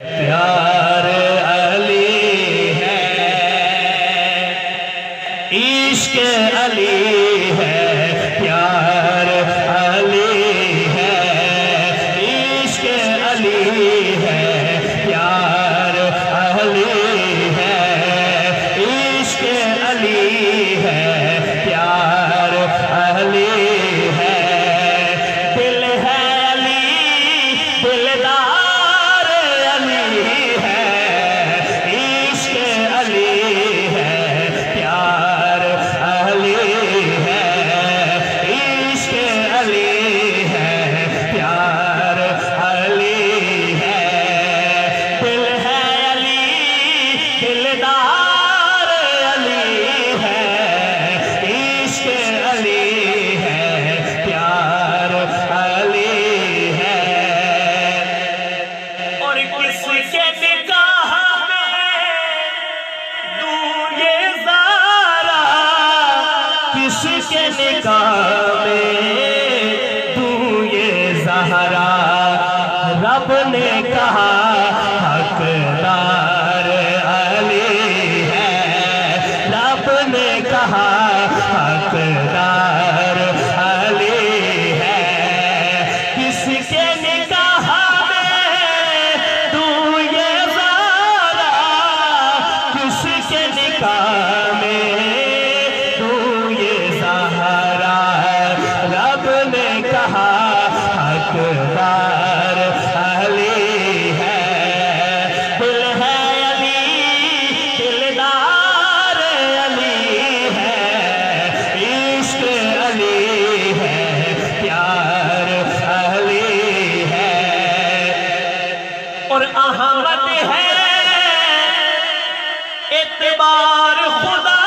پیار علی ہے، عشق علی ہے، پیار علی ہے، عشق علی ہے، پیار علی ہے، عشق علی ہے، پیار علی ہے، دل ہے علی دلدار علی ہے، عشق علی ہے، پیار علی ہے، عشق علی ہے، پیار علی ہے، دل ہے علی دلدار علی ہے، عشق علی ہے، پیار علی ہے، اور کس کے نکاح میں دوں یہ زہرا، کس کے نکاح میں دوں یہ زہرا، رب نے کہا حقدار علی ہے، رب نے کہا حقدار علی ہے، کس کے نکاح میں دوں یہ زہرا، کس کے نکاح میں دوں یہ زہرا، رب نے کہا حقدار علی ہے، دل ہے علی دلدار علی ہے، عشق علی ہے، پیار علی ہے، اور احمد ہے اعتبار خدا